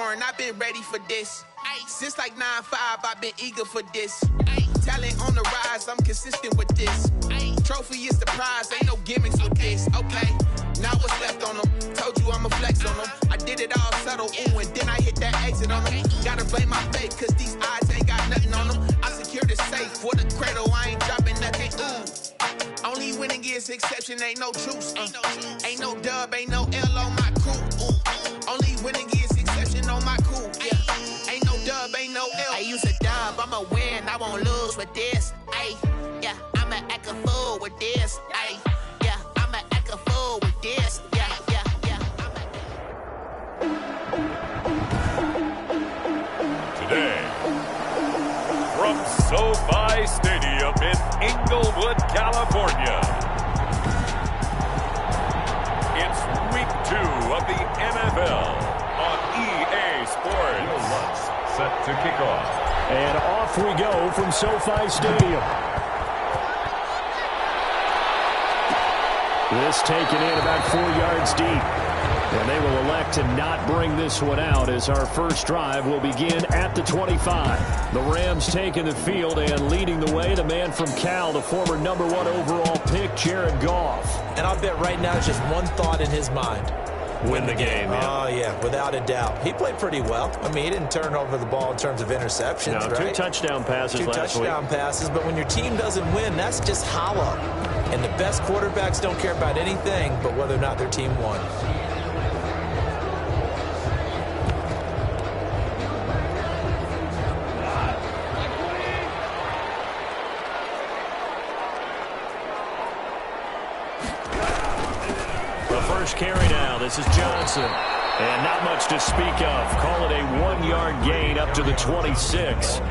foreign, I've been ready for this. Since like 9-5, I've been eager for this. Talent on the rise, I'm consistent with this. Trophy is the prize, ain't no gimmicks with this. Okay, now what's left on them? Told you I'ma flex on them. I did it all subtle, ooh, and then I hit that exit on them. Gotta blame my faith, cause these odds ain't got nothing on them. I secured the safe for the cradle, I ain't dropping nothing, ooh. Only winning is exception, ain't no truce. Ain't no dub, ain't no L on my crew. Only winning is exception on my crew. Yeah, ain't no dub, ain't no L. I use a dub, I'ma win, I won't lose with this. Ay, yeah, I'ma act a fool with this. Ay, yeah, I'ma act a fool with this. Yeah, yeah, yeah. Today, from SoFi Stadium in Inglewood, California, it's week 2 of the NFL on EA Sports. Set to kick off. And off we go from SoFi Stadium. This taken in about 4 yards deep. And they will elect to not bring this one out as our first drive will begin at the 25. The Rams taking the field and leading the way, the man from Cal, the former #1 overall pick, Jared Goff. And I'll bet right now just one thought in his mind. Win the game. Yeah. Oh, yeah, without a doubt. He played pretty well. I mean, he didn't turn over the ball in terms of interceptions, right? 2 touchdown passes last week. 2 touchdown passes, but when your team doesn't win, that's just hollow. And the best quarterbacks don't care about anything but whether or not their team won. Carry now. This is Johnson. And not much to speak of. Call it a 1-yard gain up to the 26.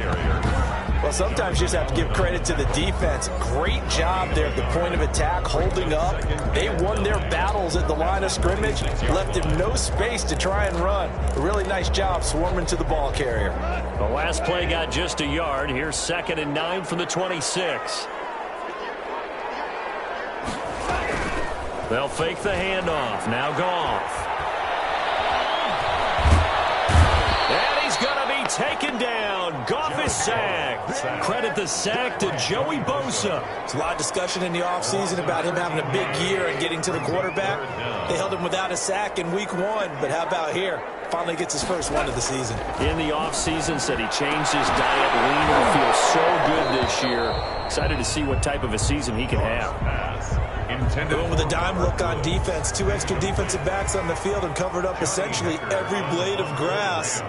Well, sometimes you just have to give credit to the defense. Great job there at the point of attack, holding up. They won their battles at the line of scrimmage, left him no space to try and run. A really nice job swarming to the ball carrier. The last play got just a yard. Here's 2nd and 9 from the 26. They'll fake the handoff. Now Goff. And he's going to be taken down. Goff is sacked. Credit the sack to Joey Bosa. There's a lot of discussion in the offseason about him having a big year and getting to the quarterback. They held him without a sack in week 1, but how about here? Finally gets his first one of the season. In the offseason, said he changed his diet, lean, and feels so good this year. Excited to see what type of a season he can have. Going with a dime look on defense. 2 extra defensive backs on the field and covered up essentially every blade of grass.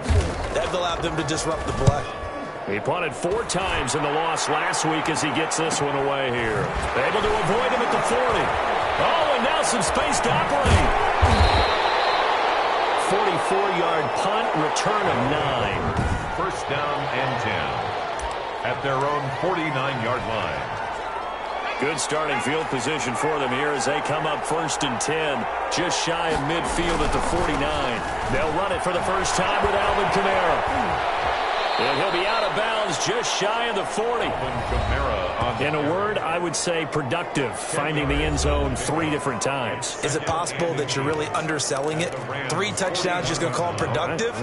That allowed them to disrupt the play. He punted 4 times in the loss last week as he gets this one away here. Able to avoid him at the 40. Oh, and now some space to operate. 44-yard punt, return of 9. First down and 10 at their own 49-yard line. Good starting field position for them here as they come up 1st and 10, just shy of midfield at the 49. They'll run it for the first time with Alvin Kamara. And he'll be out of bounds just shy of the 40. In a word, I would say productive, finding the end zone 3 different times. Is it possible that you're really underselling it? 3 touchdowns, just going to call it productive?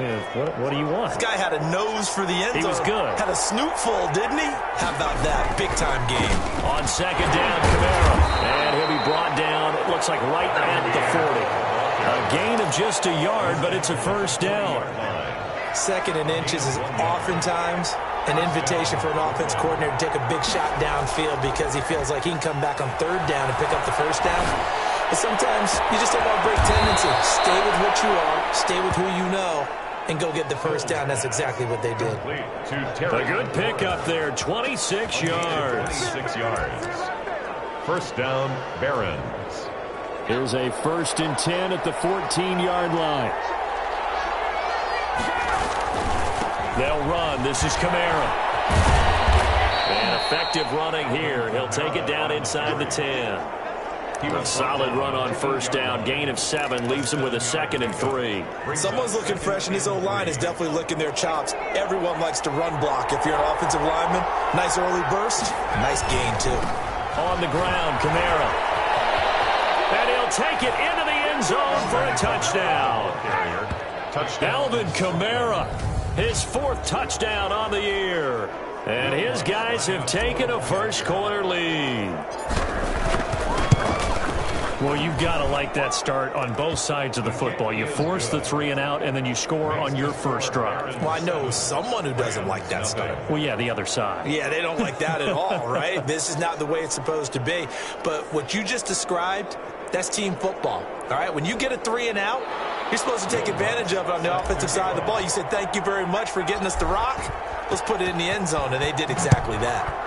What do you want? This guy had a nose for the end zone. He was good. Had a snootful, didn't he? How about that? Big-time game. On 2nd down, Kamara. And he'll be brought down, it looks like right at the 40. A gain of just a yard, but it's a first down. 2nd and inches is oftentimes an invitation for an offense coordinator to take a big shot downfield because he feels like he can come back on 3rd down and pick up the first down. But sometimes you just don't want to break tendency. Stay with what you are, stay with who you know, and go get the first down. That's exactly what they did. A good pick up there, 26 yards. 26 yards. First down, Barons. Here's a 1st and 10 at the 14-yard line. They'll run. This is Kamara. And effective running here. He'll take it down inside the 10. A solid run on first down. Gain of 7 leaves him with a 2nd and 3. Someone's looking fresh, and his O-line is definitely licking their chops. Everyone likes to run block. If you're an offensive lineman, nice early burst, nice gain, too. On the ground, Kamara. And he'll take it into the end zone for a touchdown. touchdown. Alvin Kamara, his 4th touchdown on the year. And his guys have taken a first-quarter lead. Well, you've got to like that start on both sides of the football. You force the 3-and-out, and then you score on your first drive. Well, I know someone who doesn't like that start. Well, yeah, the other side. Yeah, they don't like that at all, right? This is not the way it's supposed to be. But what you just described, that's team football, all right? When you get a 3-and-out, you're supposed to take advantage of it on the offensive side of the ball. You said, thank you very much for getting us the rock. Let's put it in the end zone, and they did exactly that.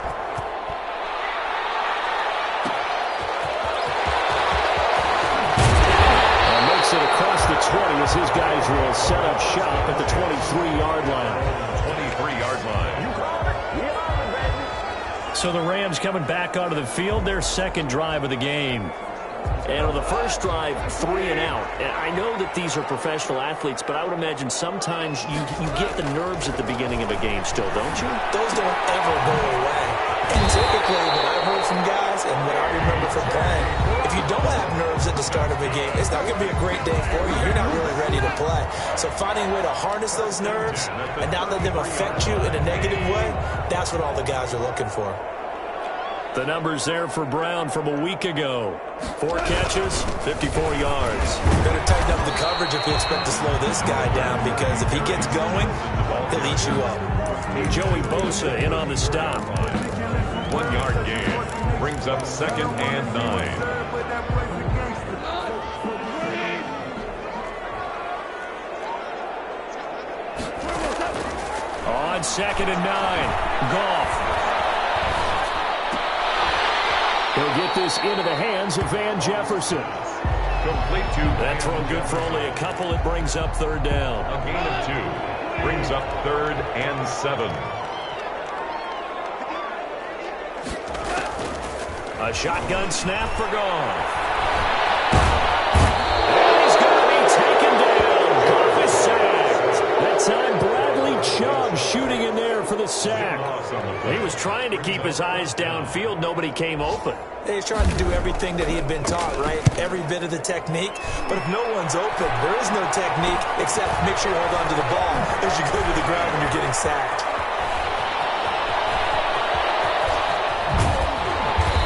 It across the 20 as his guys will set up shop at the 23-yard line. 23-yard line. So the Rams coming back onto the field, their second drive of the game. And on the first drive, 3-and-out. And I know that these are professional athletes, but I would imagine sometimes you get the nerves at the beginning of a game still, don't you? Those don't ever go away. And typically, what I've heard from guys and what I remember from playing, if you don't have nerves at the start of a game, it's not going to be a great day for you. You're not really ready to play. So finding a way to harness those nerves and not let them affect you in a negative way, that's what all the guys are looking for. The numbers there for Brown from a week ago. 4 catches, 54 yards. Better tighten up the coverage if you expect to slow this guy down, because if he gets going, he'll eat you up. Joey Bosa in on the stop. 1-yard gain. Brings up 2nd and 9. On 2nd and 9, Goff. He'll get this into the hands of Van Jefferson. Complete to that throw good for only a couple. It brings up 3rd down. A gain of 2. Brings up 3rd and 7. A shotgun snap for Goff. And he's going to be taken down. Goff is sacked. That time Bradley Chubb shooting in there for the sack. He was trying to keep his eyes downfield. Nobody came open. He's trying to do everything that he had been taught, right? Every bit of the technique. But if no one's open, there is no technique except make sure you hold on to the ball as you go to the ground when you're getting sacked.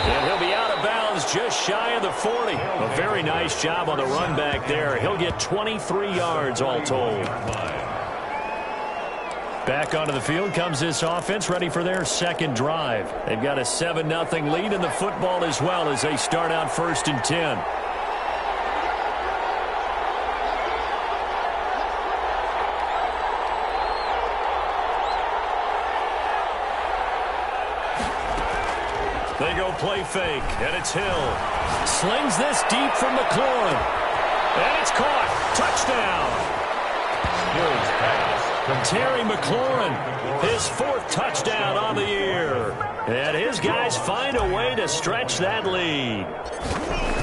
And he'll be out of bounds just shy of the 40. A very nice job on the run back there. He'll get 23 yards all told. Back onto the field comes this offense, ready for their second drive. They've got a 7-0 lead in the football as well as they start out 1st and 10. They go play fake, and it's Hill. Slings this deep from McLaurin. And it's caught. Touchdown. Hill's pass. Terry McLaurin, his 4th touchdown on the year. And his guys find a way to stretch that lead.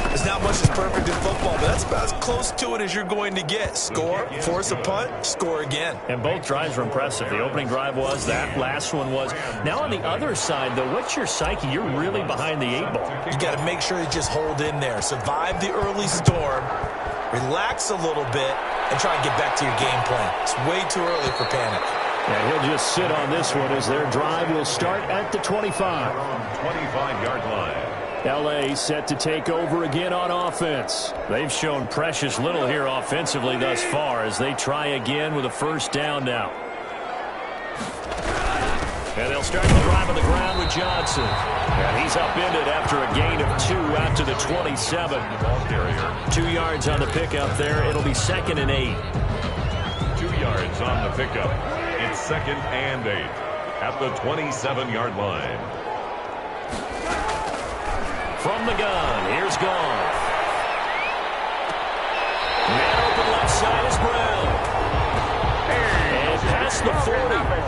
There's not much that's perfect in football, but that's about as close to it as you're going to get. Score, force a punt, score again. And both drives were impressive. The opening drive was, that last one was. Now on the other side, though, what's your psyche? You're really behind the 8 ball. You got to make sure you just hold in there. Survive the early storm, relax a little bit, and try and get back to your game plan. It's way too early for panic. And he'll just sit on this one as their drive will start at the 25. 25-yard line. L.A. set to take over again on offense. They've shown precious little here offensively thus far as they try again with a 1st down now. And they'll start the drive on the ground with Johnson. And he's upended after a gain of 2 out to the 27. 2 yards on the pickup there. It'll be 2nd and 8. 2 yards on the pickup. It's 2nd and 8 at the 27-yard line. From the gun, here's Goff. Man open left side is Brown. And past the 40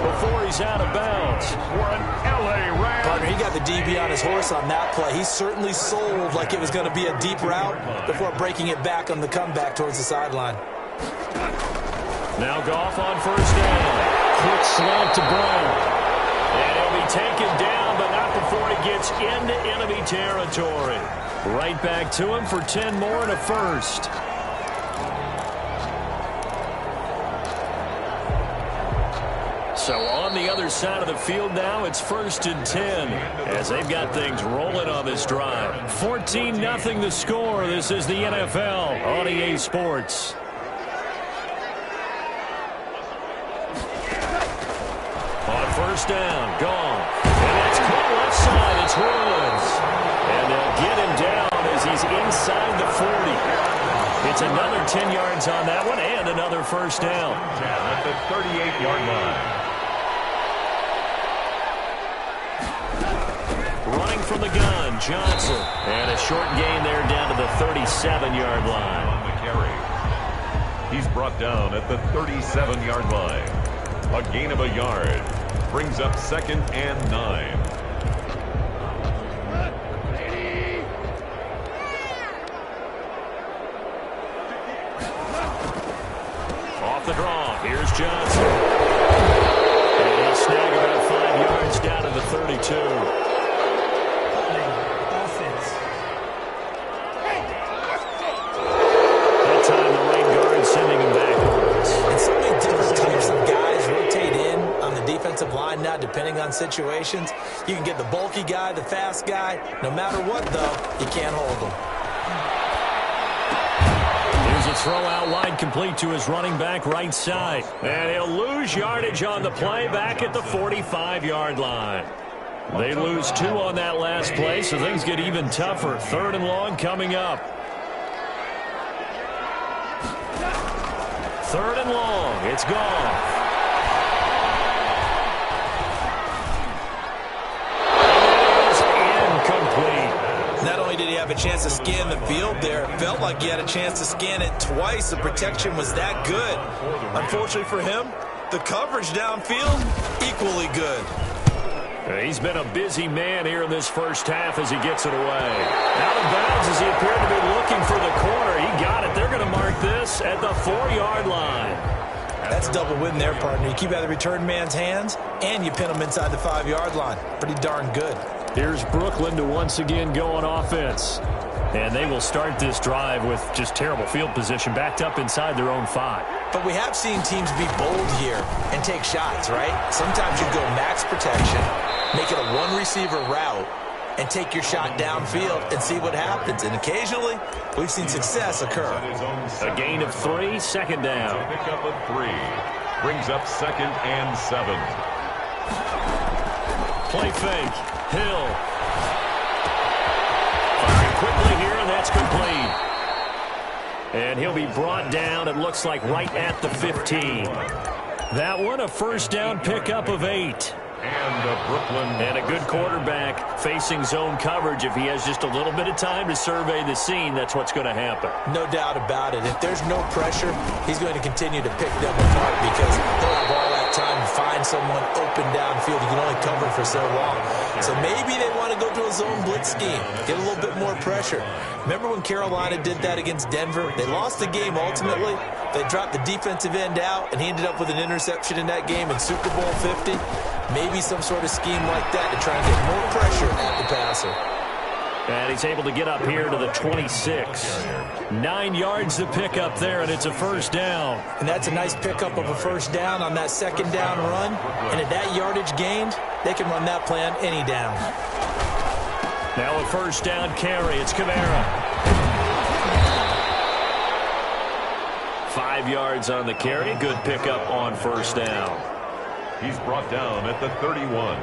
before he's out of bounds. For an L.A. Rams. Partner, he got the DB on his horse on that play. He certainly sold like it was going to be a deep route before breaking it back on the comeback towards the sideline. Now Goff on 1st down. Quick slant to Brown. And he'll be taken down, but not before he gets into enemy territory. Right back to him for 10 more and a 1st. So on the other side of the field now, it's 1st and 10 as they've got things rolling on this drive. 14-0 the score. This is the NFL on EA Sports. On 1st down, gone. And that's caught left side. It's Rollins. And they'll get him down as he's inside the 40. It's another 10 yards on that one and another 1st down. At the 38-yard line. Running from the gun, Johnson. And a short gain there down to the 37-yard line. On the carry. He's brought down at the 37-yard line. A gain of a yard. Brings up 2nd and 9. Off the draw, here's Johnson. And he'll snag about 5 yards down to the 32. That time the rain guard sending him backwards. And so many different types of guys rotate in on the defensive line now, depending on situations. You can get the bulky guy, the fast guy. No matter what, though, you can't hold them. Here's a throw out wide, complete to his running back right side. And he'll lose yardage on the play back at the 45-yard line. They lose 2 on that last play, so things get even tougher. 3rd and long coming up. 3rd and long. It's gone. Not only did he have a chance to scan the field there, it felt like he had a chance to scan it twice. The protection was that good. Unfortunately for him, the coverage downfield, equally good. He's been a busy man here in this first half as he gets it away. Out of bounds as he appeared to be looking for the corner. He got it. They're going to mark this at the 4-yard line. That's double win there, partner. You keep out of the return man's hands, and you pin him inside the 5-yard line. Pretty darn good. Here's Brooklyn to once again go on offense. And they will start this drive with just terrible field position, backed up inside their own 5. But we have seen teams be bold here and take shots, right? Sometimes you go max protection, make it a one-receiver route, and take your shot downfield and see what happens. And occasionally, we've seen success occur. A gain of 3, 2nd down. Pick up a 3. Brings up 2nd and 7. Play fake. Hill. Firing quickly here, and that's complete. And he'll be brought down, it looks like, right at the 15. That one, a 1st down pickup of 8. And a good quarterback facing zone coverage. If he has just a little bit of time to survey the scene, that's what's going to happen. No doubt about it. If there's no pressure, he's going to continue to pick them apart because he'll have all that time to find someone open downfield. You can only cover for so long. So maybe they want to go to a zone blitz scheme, get a little bit more pressure. Remember when Carolina did that against Denver? They lost the game ultimately. They dropped the defensive end out, and he ended up with an interception in that game in Super Bowl 50. Maybe some sort of scheme like that to try and get more pressure at the passer. And he's able to get up here to the 26. 9 yards to pick up there, and it's a 1st down. And that's a nice pickup of a 1st down on that 2nd down run. And at that yardage gained, they can run that play on any down. Now a 1st down carry. It's Kamara. 5 yards on the carry. Good pickup on 1st down. He's brought down at the 31.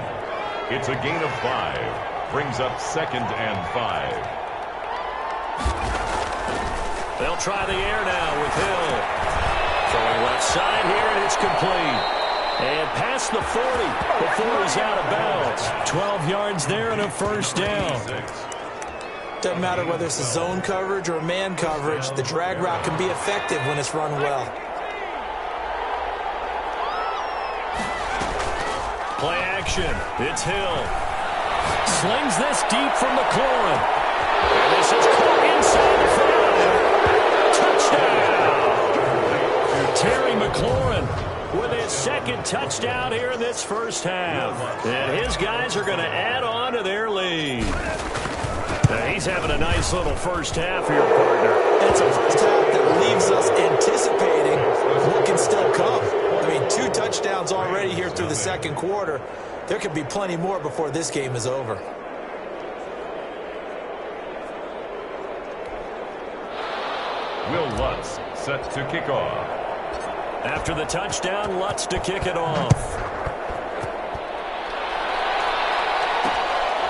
It's a gain of 5. Brings up 2nd and 5. They'll try the air now with Hill. Throwing left side here, and it's complete. And past the 40 before he's out of bounds. 12 yards there and a 1st down. Doesn't matter whether it's a zone coverage or man coverage, the drag route can be effective when it's run well. Play action. It's Hill. Slings this deep from McLaurin. And this is caught inside the 5. Touchdown. Terry McLaurin with his 2nd touchdown here in this first half. And his guys are going to add on to their lead. He's having a nice little first half here, partner. It's a first half that leaves us anticipating what can still come. I mean, 2 touchdowns already here here through the second quarter. There could be plenty more before this game is over. Will Lutz set to kick off. After the touchdown, Lutz to kick it off.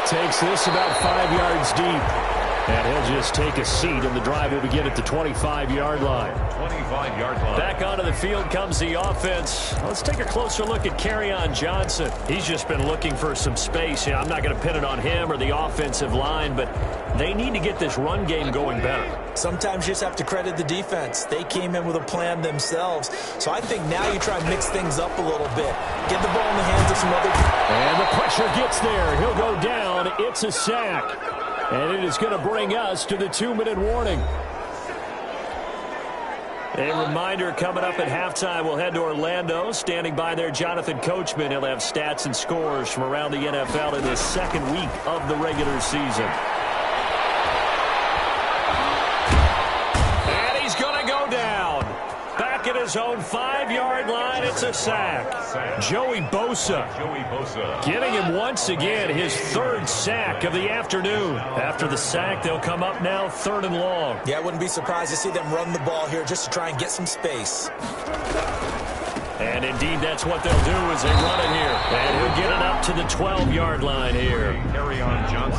Takes this about 5 yards deep. And he'll just take a seat, and the drive will begin at the 25-yard line. 25-yard line. Back onto the field comes the offense. Let's take a closer look at Kerryon Johnson. He's just been looking for some space. I'm not going to pin it on him or the offensive line, but they need to get this run game going better. Sometimes you just have to credit the defense. They came in with a plan themselves. So I think now you try and mix things up a little bit. Get the ball in the hands of some other... And the pressure gets there. He'll go down. It's a sack. And it is going to bring us to the 2-minute warning. A reminder, coming up at halftime, we'll head to Orlando. Standing by there, Jonathan Coachman. He'll have stats and scores from around the NFL in this second week of the regular season. And he's going to go down. Back at his own 5-yard line, it's a sack. Joey Bosa giving him once again his third sack of the afternoon. After the sack, they'll come up now 3rd and long. Yeah, I wouldn't be surprised to see them run the ball here just to try and get some space. And indeed, that's what they'll do as they run it here. And he'll get it up to the 12-yard line here.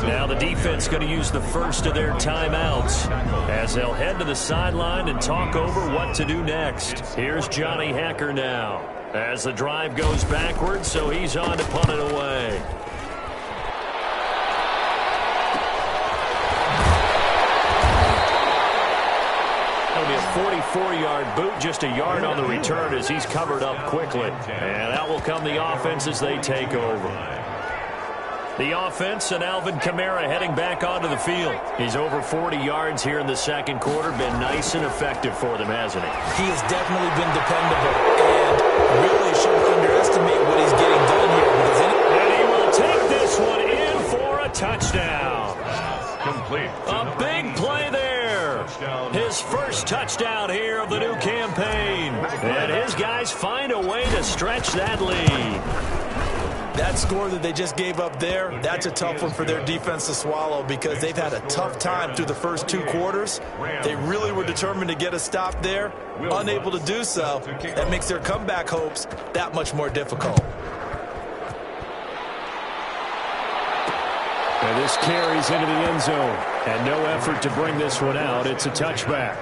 Now the defense going to use the first of their timeouts as they'll head to the sideline and talk over what to do next. Here's Johnny Hekker now as the drive goes backwards, so he's on to punt it away. That'll be a 44-yard boot, just a yard on the return as he's covered up quickly. And out will come the offense as they take over. The offense and Alvin Kamara heading back onto the field. He's over 40 yards here in the second quarter. Been nice and effective for them, hasn't he? He has definitely been dependable and really shouldn't underestimate what he's getting done here. And he will take this one in for a touchdown. Complete. A big play there. His first touchdown here of the new campaign. And his guys find a way to stretch that lead. That score that they just gave up there, that's a tough one for their defense to swallow because they've had a tough time through the first 2 quarters. They really were determined to get a stop there, unable to do so. That makes their comeback hopes that much more difficult. And this carries into the end zone. And no effort to bring this one out. It's a touchback.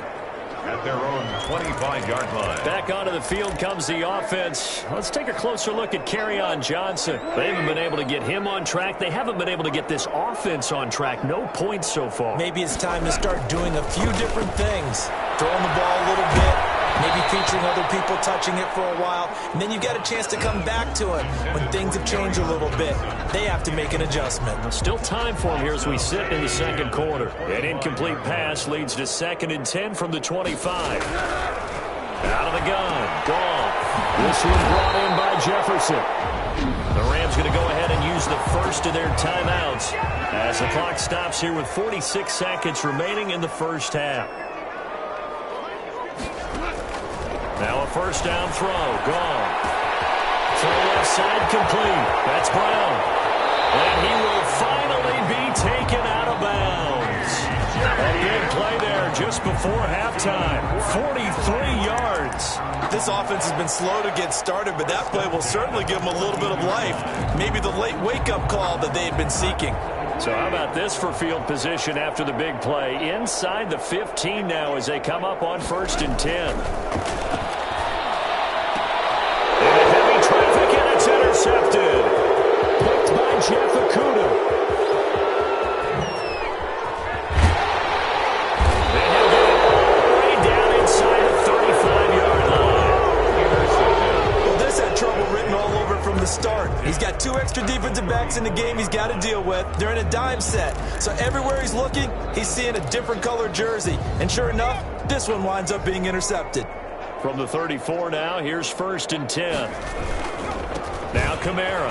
At their own 25-yard line. Back onto the field comes the offense. Let's take a closer look at Kerryon Johnson. They haven't been able to get him on track. They haven't been able to get this offense on track. No points so far. Maybe it's time to start doing a few different things. Throwing the ball a little bit. Maybe featuring other people touching it for a while. And then you get a chance to come back to it when things have changed a little bit. They have to make an adjustment. Still time for him here as we sit in the second quarter. An incomplete pass leads to 2nd and 10 from the 25. Out of the gun. Gone. This one brought in by Jefferson. The Rams going to go ahead and use the first of their timeouts as the clock stops here with 46 seconds remaining in the first half. Now a first down throw. Gone. Throw left side complete. That's Brown. And he will finally be taken out of bounds. A big play there just before halftime. 43 yards. This offense has been slow to get started, but that play will certainly give them a little bit of life. Maybe the late wake-up call that they had been seeking. So how about this for field position after the big play? Inside the 15 now as they come up on 1st and 10. Traffic, and it's intercepted. Picked by Jeff Okudah. And he'll get it all the way down inside the 35-yard line. Well, this had trouble written all over from the start. He's got 2 extra defensive backs in the game he's got to deal with. They're in a dime set. So everywhere he's looking, he's seeing a different color jersey. And sure enough, this one winds up being intercepted. From the 34 now, here's 1st and 10. Now Kamara.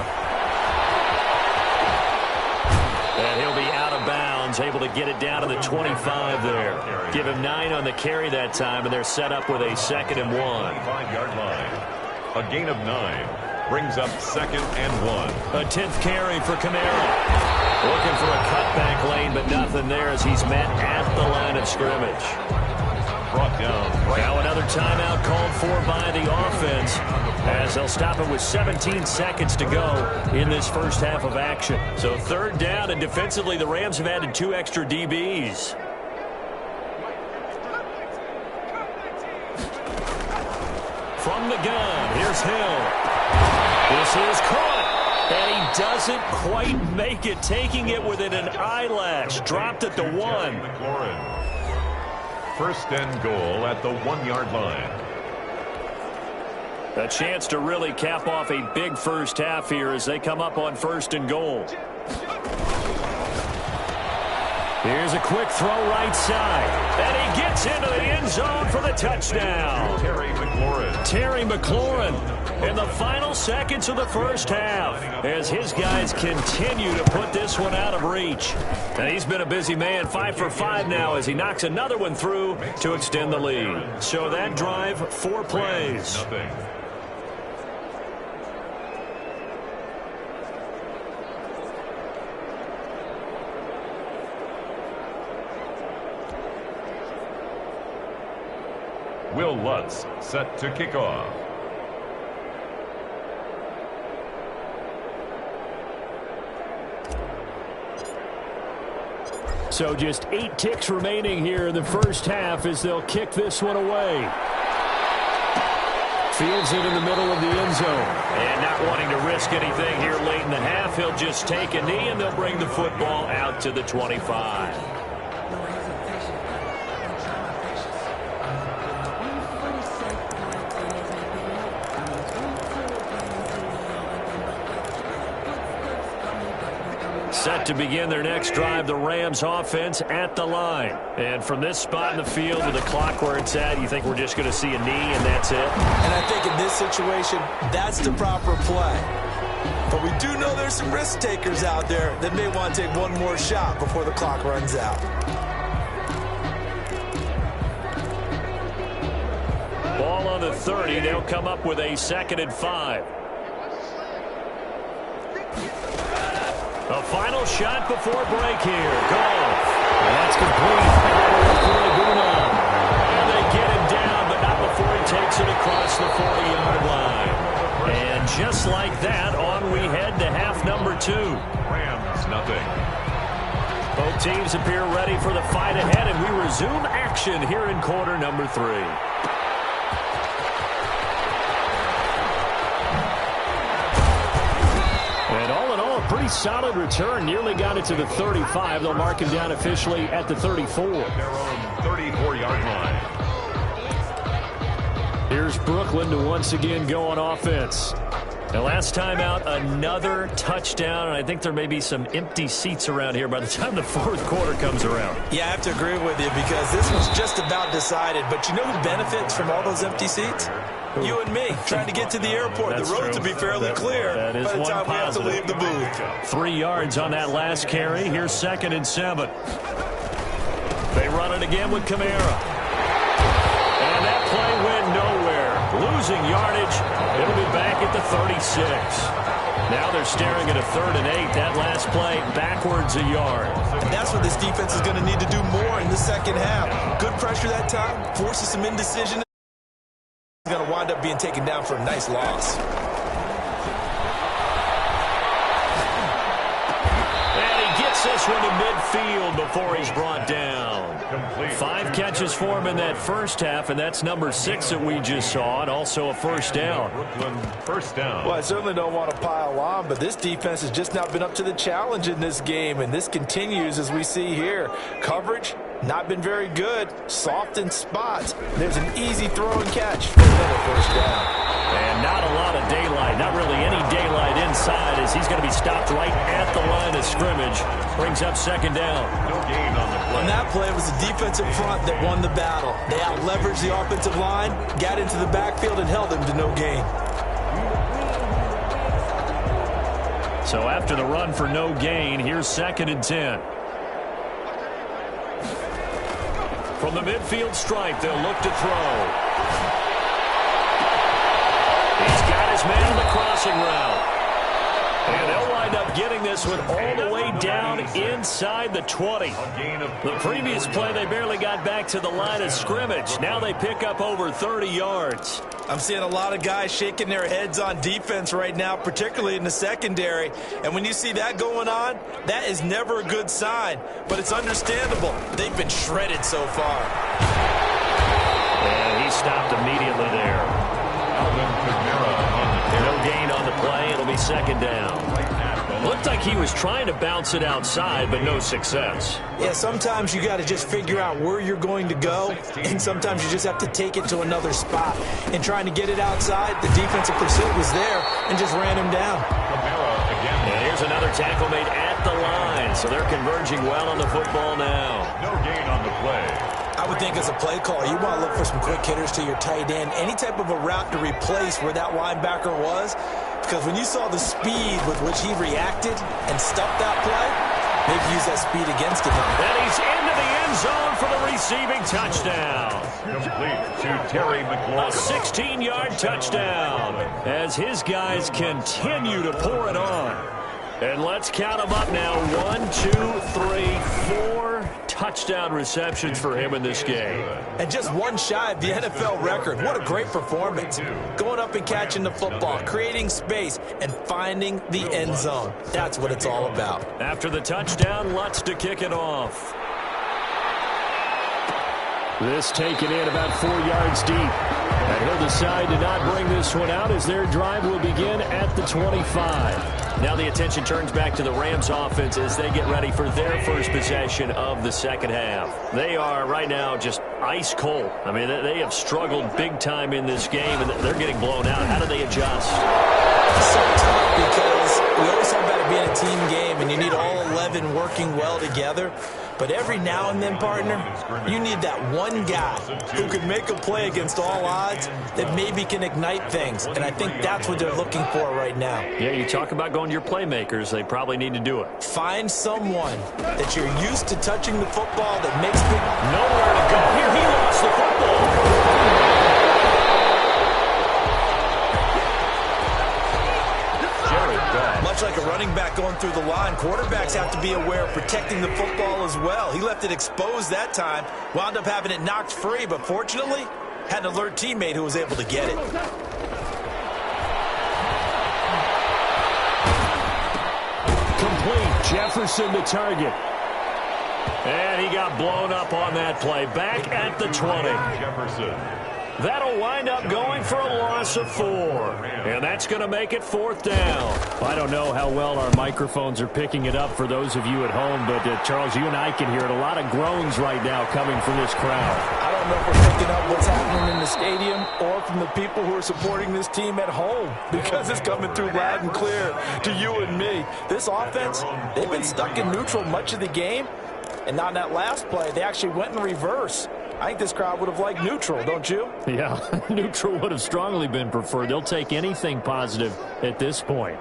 And he'll be out of bounds, able to get it down to the 25 there. Give him 9 on the carry that time, and they're set up with a 2nd and 1. 5-yard line. A gain of 9. Brings up 2nd and 1. A 10th carry for Kamara. Looking for a cutback lane, but nothing there as he's met at the line of scrimmage. Brought down. Now another timeout called for by the offense as they'll stop it with 17 seconds to go in this first half of action. So 3rd down, and defensively the Rams have added 2 extra DBs. From the gun, here's Hill. This is caught, and he doesn't quite make it, taking it within an eyelash. Dropped at the 1. McLaurin. 1st and goal at the 1-yard line. A chance to really cap off a big first half here as they come up on 1st and goal. Here's a quick throw right side. And he gets into the end zone for the touchdown. Terry McLaurin in the final seconds of the first half as his guys continue to put this one out of reach. And he's been a busy man, 5 for 5 now as he knocks another one through to extend the lead. So that drive, 4 plays. Will Lutz set to kick off. So just 8 ticks remaining here in the first half as they'll kick this one away. Fields it in the middle of the end zone. And not wanting to risk anything here late in the half, he'll just take a knee and they'll bring the football out to the 25. Set to begin their next drive, the Rams offense at the line. And from this spot in the field with the clock where it's at, you think we're just going to see a knee and that's it? And I think in this situation, that's the proper play. But we do know there's some risk takers out there that may want to take one more shot before the clock runs out. Ball on the 30. They'll come up with a 2nd and 5. A final shot before break here. Goff. And that's complete. And they get him down, but not before he takes it across the 40-yard line. And just like that, on we head to half number 2. Rams, nothing. Both teams appear ready for the fight ahead, and we resume action here in quarter number 3. Pretty solid return. Nearly got it to the 35. They'll mark him down officially at the 34. Their own 34-yard line. Here's Brooklyn to once again go on offense. The last time out, another touchdown, and I think there may be some empty seats around here by the time the 4th quarter comes around. Yeah, I have to agree with you because this was just about decided. But you know who benefits from all those empty seats? You and me, trying to get to the airport. That's the road true. to be fairly clear that is by the time one we have to leave the booth. 3 yards on that last carry. Here's 2nd and 7. They run it again with Kamara. And that play went nowhere. Losing yardage. It'll be back at the 36. Now they're staring at a 3rd and 8. That last play backwards a yard. And that's what this defense is going to need to do more in the second half. Good pressure that time. Forces some indecision. Going to wind up being taken down for a nice loss. And he gets this one to midfield before he's brought down. Complete. 5 catches for him in that first half, and that's number 6 that we just saw, and also a first down. Brooklyn, 1st down. Well, I certainly don't want to pile on, but this defense has just not been up to the challenge in this game, and this continues as we see here. Coverage, not been very good. Soft in spots. There's an easy throw and catch for another first down. And not a lot of daylight, not really any daylight inside as he's going to be stopped right at the line of scrimmage. Brings up 2nd down. No gain on the play. And that play was the defensive front that won the battle. They out-leveraged the offensive line, got into the backfield, and held him to no gain. So after the run for no gain, here's 2nd and 10. From the midfield stripe, they'll look to throw. He's got his man on the crossing route. And they'll wind up getting this one all the way down inside the 20. The previous play, they barely got back to the line of scrimmage. Now they pick up over 30 yards. I'm seeing a lot of guys shaking their heads on defense right now, particularly in the secondary. And when you see that going on, that is never a good sign. But it's understandable. They've been shredded so far. And he stopped immediately there. No gain on the play. It'll be second down. Looked like he was trying to bounce it outside, but no success. Yeah, sometimes you got to just figure out where you're going to go, and sometimes you just have to take it to another spot. And trying to get it outside, the defensive pursuit was there and just ran him down. And here's another tackle made at the line, so they're converging well on the football now. No gain on the play. I would think as a play caller, you want to look for some quick hitters to your tight end. Any type of a route to replace where that linebacker was. Because when you saw the speed with which he reacted and stuffed that play, maybe use that speed against him. And he's into the end zone for the receiving touchdown. Complete to Terry McLaurin. A 16-yard touchdown as his guys continue to pour it on. And let's count them up now. 1, 2, 3, 4 touchdown receptions for him in this game. And just one shy of the NFL record. What a great performance. Going up and catching the football, creating space, and finding the end zone. That's what it's all about. After the touchdown, Lutz to kick it off. This taken in about 4 yards deep. And he'll decide to not bring this one out as their drive will begin at the 25. Now the attention turns back to the Rams offense as they get ready for their first possession of the second half. They are right now just ice cold. I mean, they have struggled big time in this game, and they're getting blown out. How do they adjust? It's so tough because we always talk about it being a team game, and you need all 11 working well together. But every now and then, partner, you need that one guy who can make a play against all odds that maybe can ignite things. And I think that's what they're looking for right now. Yeah, you talk about going to your playmakers. They probably need to do it. Find someone that you're used to touching the football that makes big... Nowhere to go. Here, he lost the football. Much like a running back going through the line, quarterbacks have to be aware of protecting the football as well. He left it exposed that time, wound up having it knocked free, but fortunately, had an alert teammate who was able to get it. Complete. Jefferson the target. And he got blown up on that play. Back at the 20. Jefferson. That'll wind up going for a loss of 4. And that's going to make it 4th down. I don't know how well our microphones are picking it up for those of you at home, but Charles, you and I can hear it. A lot of groans right now coming from this crowd. I don't know if we're picking up what's happening in the stadium or from the people who are supporting this team at home, because it's coming through loud and clear to you and me. This offense, they've been stuck in neutral much of the game, and on that last play, they actually went in reverse. I think this crowd would have liked neutral, don't you? Yeah, neutral would have strongly been preferred. They'll take anything positive at this point.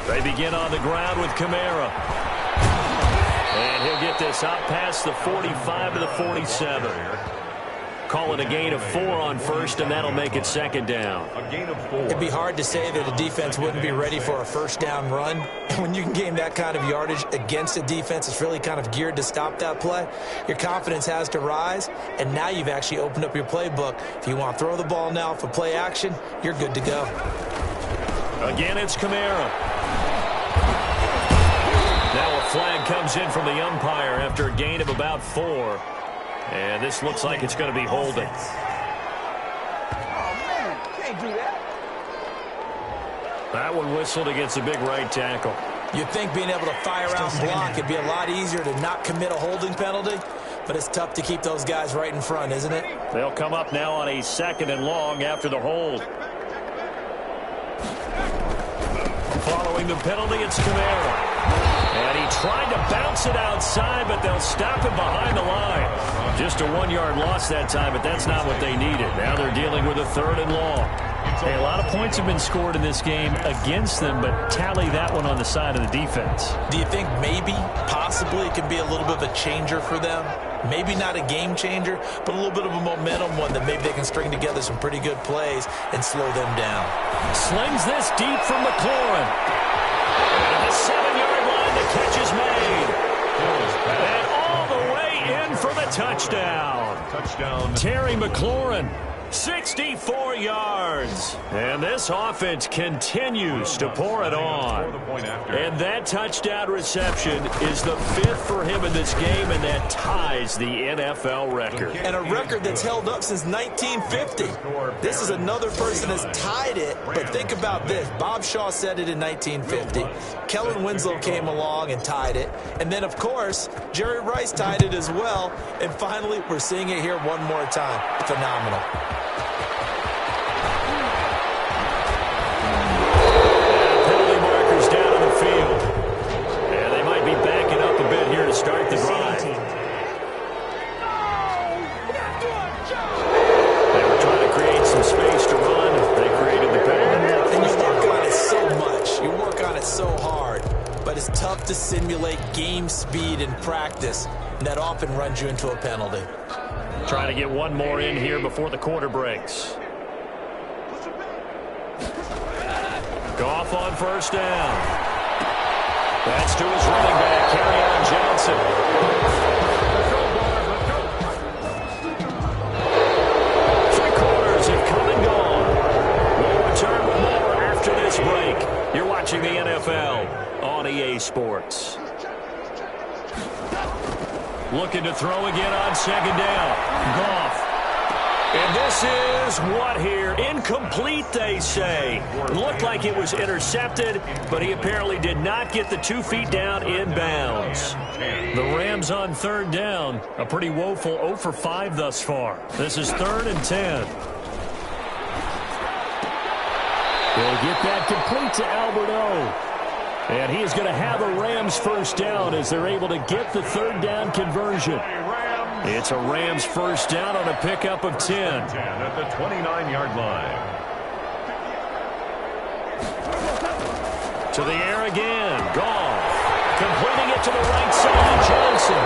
They begin on the ground with Kamara. And he'll get this up past the 45 to the 47. Call it a gain of 4 on first, and that'll make it second down. A gain of 4. It'd be hard to say that a defense wouldn't be ready for a first down run. When you can gain that kind of yardage against a defense that's really kind of geared to stop that play, your confidence has to rise, and now you've actually opened up your playbook. If you want to throw the ball now for play action, you're good to go. Again, it's Kamara. Now a flag comes in from the umpire after a gain of about 4. And this looks like it's going to be holding. Oh, man, can't do that. That one whistled against a big right tackle. You'd think being able to fire out and block it'd be a lot easier to not commit a holding penalty, but it's tough to keep those guys right in front, isn't it? They'll come up now on a 2nd and long after the hold. Following the penalty, it's Kamara. And he tried to bounce it outside, but they'll stop him behind the line. Just a 1-yard loss that time, but that's not what they needed. Now they're dealing with a 3rd and long. Hey, a lot of points have been scored in this game against them, but tally that one on the side of the defense. Do you think maybe, possibly, it can be a little bit of a changer for them? Maybe not a game changer, but a little bit of a momentum one that maybe they can string together some pretty good plays and slow them down. Slings this deep from McLaurin. At the 7-yard line, the catch is made. And all the way in for the touchdown. Terry McLaurin, 64 yards. And this offense continues to pour it on. And that touchdown reception is the 5th for him in this game, and that ties the NFL record. And a record that's held up since 1950. This is another person that's tied it, but think about this. Bob Shaw said it in 1950. Kellen Winslow came along and tied it. And then, of course, Jerry Rice tied it as well. And finally, we're seeing it here one more time. Phenomenal. To start the drive. They were trying to create some space to run. They created the penalty. And you work on it so much. You work on it so hard. But it's tough to simulate game speed in practice. And that often runs you into a penalty. Trying to get one more in here before the quarter breaks. Goff on first down. That's to his running back, Kerryon Johnson. 3 quarters have come and gone. We'll return with more after this break. You're watching the NFL on EA Sports. Looking to throw again on second down. Goff. And this is what here? Incomplete, they say. Looked like it was intercepted, but he apparently did not get the 2 feet down in bounds. The Rams on third down. A pretty woeful 0 for 5 thus far. This is 3rd and 10. They'll get that complete to Albert O. And he is going to have a Rams first down as they're able to get the 3rd down conversion. It's a Rams first down on a pickup of 10. At the 29-yard line. To the air again. Goff. Completing it to the right side. Johnson.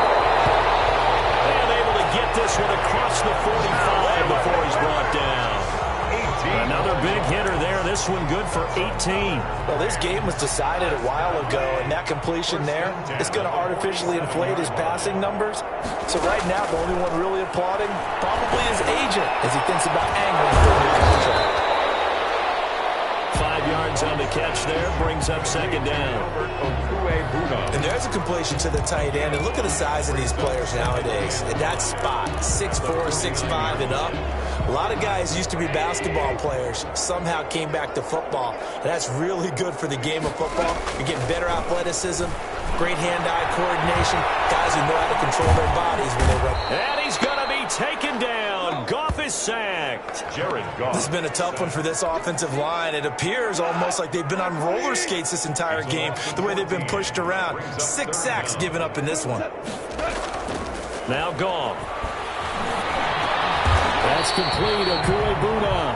And able to get this one across the 45 before he's brought down. Another big hitter there. This one good for 18. Well, this game was decided a while ago, and that completion there is going to artificially inflate his passing numbers. So right now, the only one really applauding probably his agent as he thinks about angling for a new contract. 5 yards on the catch there, brings up second down. And there's a completion to the tight end. And look at the size of these players nowadays. At that spot, 6'4", 6'5", and up. A lot of guys used to be basketball players, somehow came back to football. And that's really good for the game of football. You're getting better athleticism, great hand-eye coordination, guys who know how to control their bodies when they run. And he's going to be taken down. Goff is sacked. Jared Goff. This has been a tough one for this offensive line. It appears almost like they've been on roller skates this entire game, the way they've been pushed around. 6 sacks given up in this one. Now Goff. That's complete. Okuegbuna.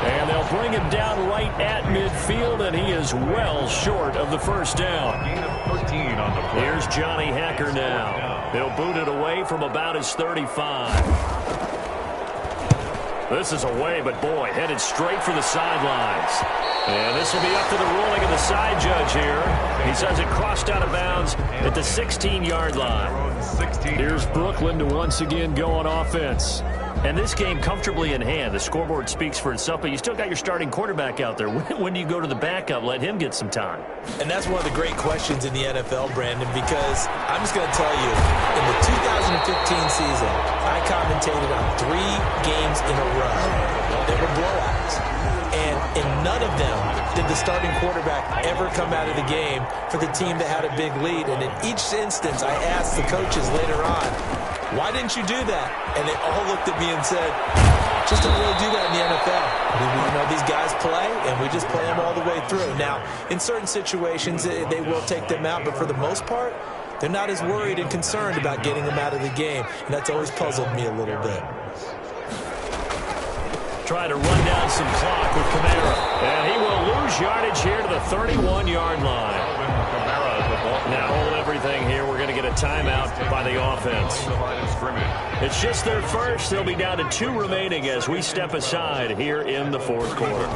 And they'll bring him down right at midfield, and he is well short of the first down. Gain of 13 on the play. Here's Johnny Hacker now. He'll boot it away from about his 35. This is away, but boy, headed straight for the sidelines. And this will be up to the ruling of the side judge here. He says it crossed out of bounds at the 16-yard line. Here's Brooklyn to once again go on offense. And this game comfortably in hand. The scoreboard speaks for itself, but you still got your starting quarterback out there. When do you go to the backup? Let him get some time. And that's one of the great questions in the NFL, Brandon, because I'm just going to tell you, in the 2015 season, I commentated on 3 games in a row. They were blowouts. And in none of them did the starting quarterback ever come out of the game for the team that had a big lead. And in each instance, I asked the coaches later on, why didn't you do that? And they all looked at me and said, just don't really do that in the NFL. You know, these guys play, and we just play them all the way through. Now, in certain situations, they will take them out, but for the most part, they're not as worried and concerned about getting them out of the game. And that's always puzzled me a little bit. Trying to run down some clock with Kamara. And he will lose yardage here to the 31-yard line. Now hold everything here. We're going to get a timeout by the offense. It's just their first. They'll be down to 2 remaining as we step aside here in the fourth quarter.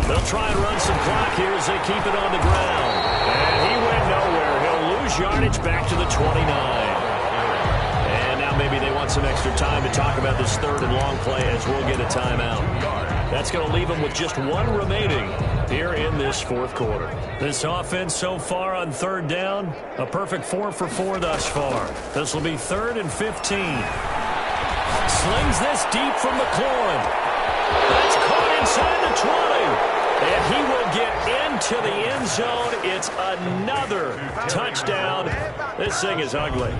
They'll try and run some clock here as they keep it on the ground. And he went nowhere. He'll lose yardage back to the 29. And now maybe they want some extra time to talk about this third and long play as we'll get a timeout. That's going to leave them with just 1 remaining here in this fourth quarter. This offense so far on third down, a perfect 4 for 4 thus far. This will be 3rd and 15. Slings this deep from McLaurin. That's caught inside the 20. And he will get into the end zone. It's another touchdown. This thing is ugly.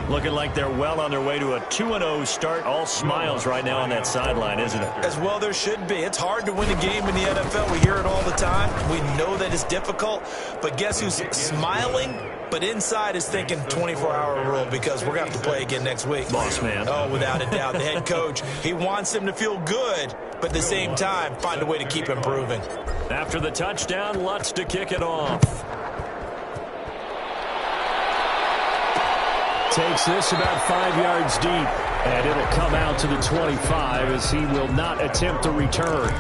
Looking like they're well on their way to a 2-0 start. All smiles right now on that sideline, isn't it? As well there should be. It's hard to win a game in the NFL. We hear it all the time. We know that it's difficult. But guess who's smiling? But inside is thinking 24-hour rule because we're going to have to play again next week. Boss man. Oh, without a doubt. The head coach, he wants him to feel good, but at the same time, find a way to keep improving. After the touchdown, Lutz to kick it off. Takes this about 5 yards deep, and it'll come out to the 25 as he will not attempt to return.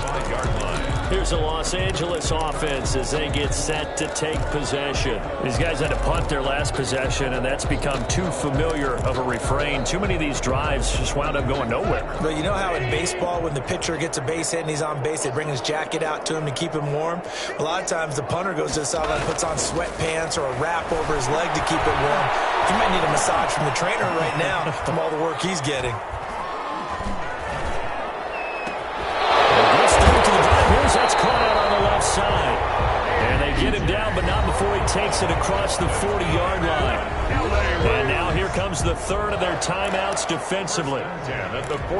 Here's the Los Angeles offense as they get set to take possession. These guys had to punt their last possession, and that's become too familiar of a refrain. Too many of these drives just wound up going nowhere. But you know how in baseball, when the pitcher gets a base hit and he's on base, they bring his jacket out to him to keep him warm? A lot of times the punter goes to the sideline, puts on sweatpants or a wrap over his leg to keep it warm. He might need a massage from the trainer right now from all the work he's getting. That's caught out on the left side. And they get him down, but not before he takes it across the 40-yard line. And now here comes the third of their timeouts defensively.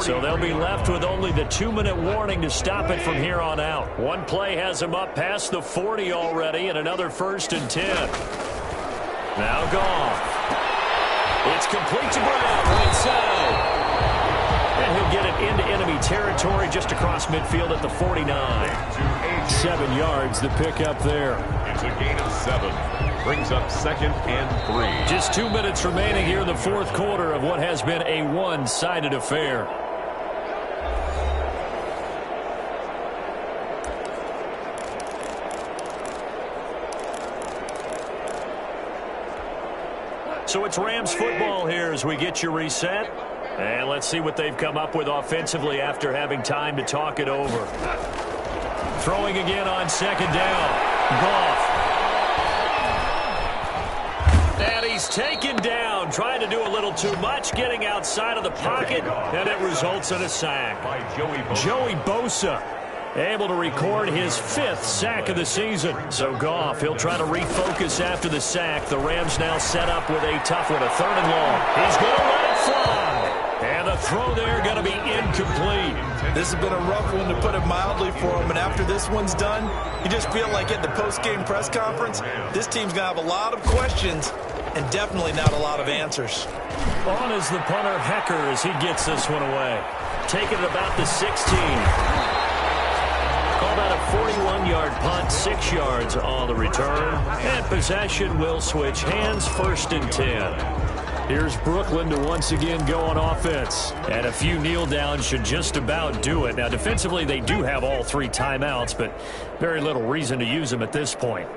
So they'll be left with only the 2-minute warning to stop it from here on out. One play has them up past the 40 already, and another 1st and 10. Now Goff. It's complete to Brown, right side. And he'll get it into enemy territory just across midfield at the 49. 7 yards to pick up there. It's a gain of 7. Brings up 2nd and 3. Just 2 minutes remaining here in the fourth quarter of what has been a one-sided affair. So it's Rams football here as we get you reset. And let's see what they've come up with offensively after having time to talk it over. Throwing again on 2nd down. Goff. And he's taken down. Trying to do a little too much. Getting outside of the pocket. And it results in a sack. By Joey Bosa. Able to record his 5th sack of the season. So Goff, he'll try to refocus after the sack. The Rams now set up with a tough one, a 3rd and long. He's going to let it fly. And the throw there going to be incomplete. This has been a rough one, to put it mildly, for him. And after this one's done, you just feel like at the post-game press conference, this team's going to have a lot of questions and definitely not a lot of answers. On is the punter, Hecker, as he gets this one away. Taking it about the 16. Called out a 41-yard punt, 6 yards on the return. And possession will switch hands, 1st and 10. Here's Brooklyn to once again go on offense. And a few kneel downs should just about do it. Now, defensively, they do have all 3 timeouts, but very little reason to use them at this point.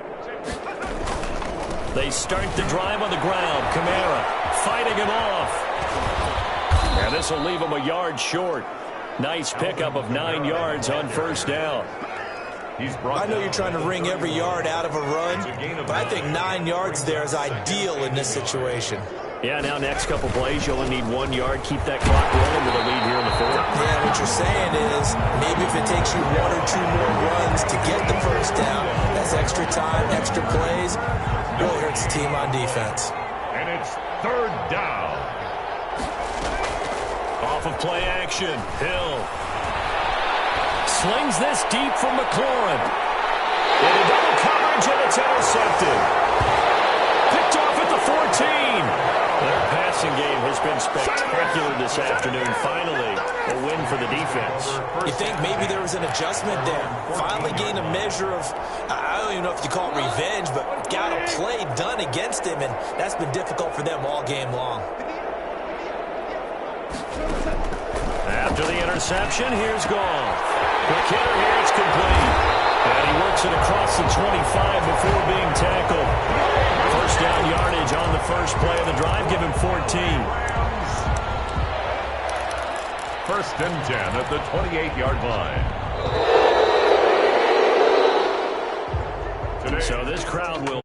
They start the drive on the ground. Kamara fighting him off. And this will leave him a yard short. Nice pickup of 9 yards on 1st down. I know you're trying to wring every yard out of a run, but I think 9 yards there is ideal in this situation. Yeah, now next couple plays, you only need 1 yard. Keep that clock rolling with a lead here in the fourth. Yeah, what you're saying is maybe if it takes you 1 or 2 more runs to get the 1st down, that's extra time, extra plays, really hurts the team on defense. And it's 3rd down. Off of play action, Hill. Slings this deep from McLaurin. Into double coverage, and it's intercepted. Picked off at the 14. Their passing game has been spectacular this afternoon. Finally, a win for the defense. You think maybe there was an adjustment there? Finally gained a measure of, I don't even know if you call it revenge, but got a play done against him, and that's been difficult for them all game long. After the interception, here's Goff. Quick hitter here, it's complete. And he works it across the 25 before being tackled. First down yardage on the first play of the drive, give him 14. First and 10 at the 28-yard line. So this crowd will